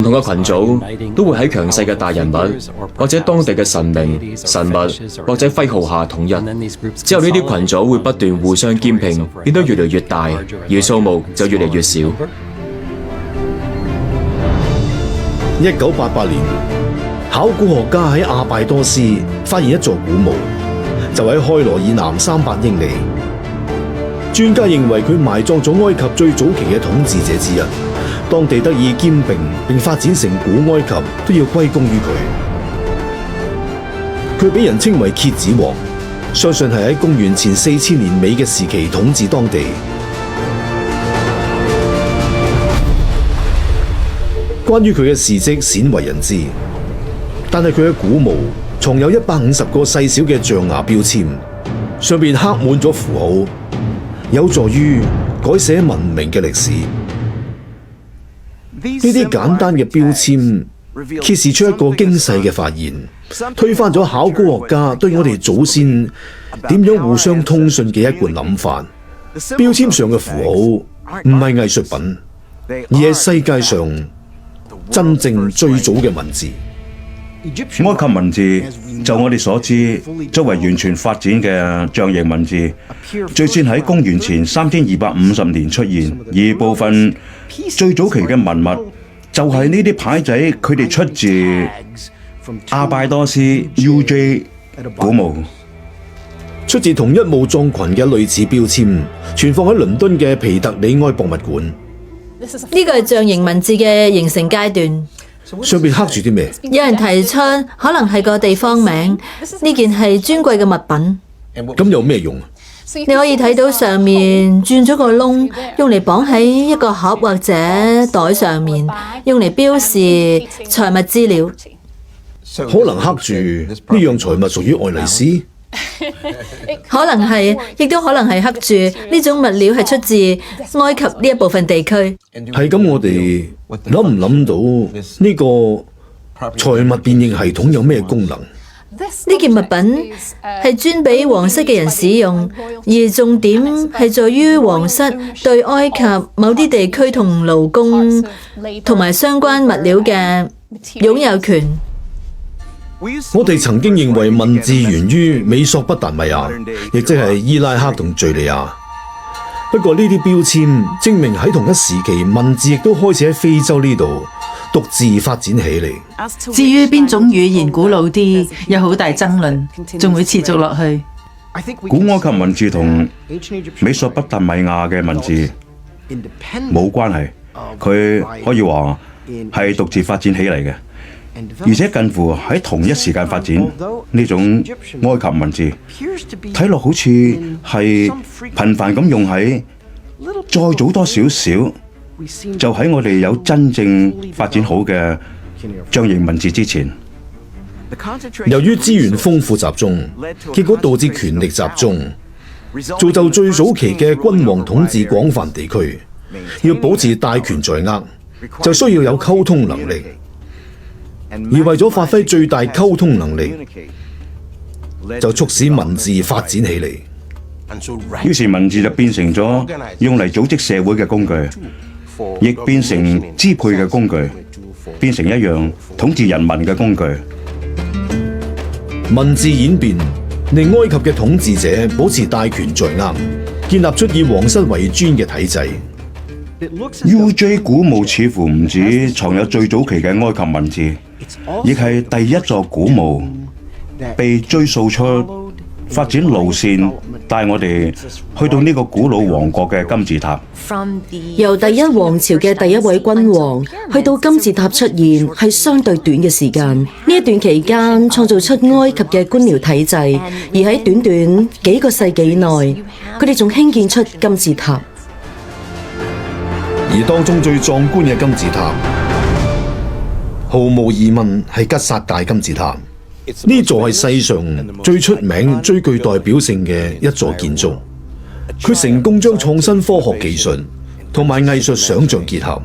唔同嘅群組都會喺強勢嘅大人物或者當地嘅神明、神物或者徽號下統一。之後呢啲群組會不斷互相兼併，變得越嚟越大，而數目就越嚟越少。1988年，考古學家喺阿拜多斯發現一座古墓，就喺開羅以南300英里。專家認為佢埋葬咗埃及最早期嘅統治者之一。當地得以兼併並發展成古埃及，都要歸功於佢。佢俾人稱為蠍子王，相信係喺公元前4000年尾嘅時期統治當地。關於佢嘅事蹟鮮為人知，但係佢嘅古墓藏有150個細小嘅象牙標籤，上面刻滿咗符號，有助於改寫文明嘅歷史。呢啲簡單嘅標籤揭示出一個驚世嘅發現，推翻咗考古學家對我哋祖先點樣互相通訊嘅一貫諗法。標籤上嘅符號唔係藝術品，而係世界上真正最早嘅文字。埃及文字就我哋所知，作為完全發展嘅象形文字，最先喺公元前3250年出現，而部分最早期嘅文物就係呢啲牌仔，佢哋出自阿拜多斯 UJ 古墓，出自同一墓葬群嘅類似標籤，存放喺倫敦嘅皮特里埃博物館。呢個係象形文字嘅形成階段。上面刻住啲咩？有人提出可能係個地方名，呢件係尊貴嘅物品。咁有咩用？你可以睇到上面鑽咗個窿，用嚟綁喺一個盒或者袋上面，用嚟標示財物資料。可能刻住呢樣財物屬於愛麗絲。可能係，亦都可能係刻住呢種物料係出自埃及呢一部分地區。係咁，我哋諗唔諗到呢個財物辨認系統有咩功能？呢件物品係專俾皇室嘅人使用，而重點係在於皇室對埃及某啲地區同勞工同埋相關物料嘅擁有權。我哋曾經認為文字源於美索不達米亞，亦即係伊拉克同敘利亞。不過呢啲標籤證明喺同一時期，文字亦都開始喺非洲呢度獨自發展起嚟。至於邊種語言古老啲，有好大爭論，仲會持續落去。古埃及文字同美索不達米亞嘅文字冇關係，佢可以話係獨自發展起嚟嘅。而且近乎喺同一時間發展，呢種埃及文字睇落好似係頻繁咁用喺再早多少少，就喺我哋有真正發展好嘅象形文字之前。由於資源豐富集中，結果導致權力集中，造就最早期嘅君王統治廣泛地區。要保持大權在握，就需要有溝通能力。而為咗發揮最大溝通能力，就促使文字發展起嚟。於是文字就變成咗用嚟組織社會嘅工具，亦變成支配嘅工具，變成一樣統治人民嘅工具。文字演變令埃及嘅統治者保持大權在握，建立出以皇室為尊嘅體制。UJ 古墓似乎唔止藏有最早期嘅埃及文字，亦係第一座古墓被追溯出發展路線，帶我哋去到呢個古老王國嘅金字塔。由第一王朝嘅第一位君王去到金字塔出現，係相對短嘅時間。呢一段期間創造出埃及嘅官僚體制，而喺短短幾個世紀內，佢哋仲興建出金字塔。而當中最壯觀嘅金字塔，毫無疑問係吉薩大金字塔。呢座係世上最出名、最具代表性嘅一座建築。佢成功將創新科學技術同埋藝術想像結合。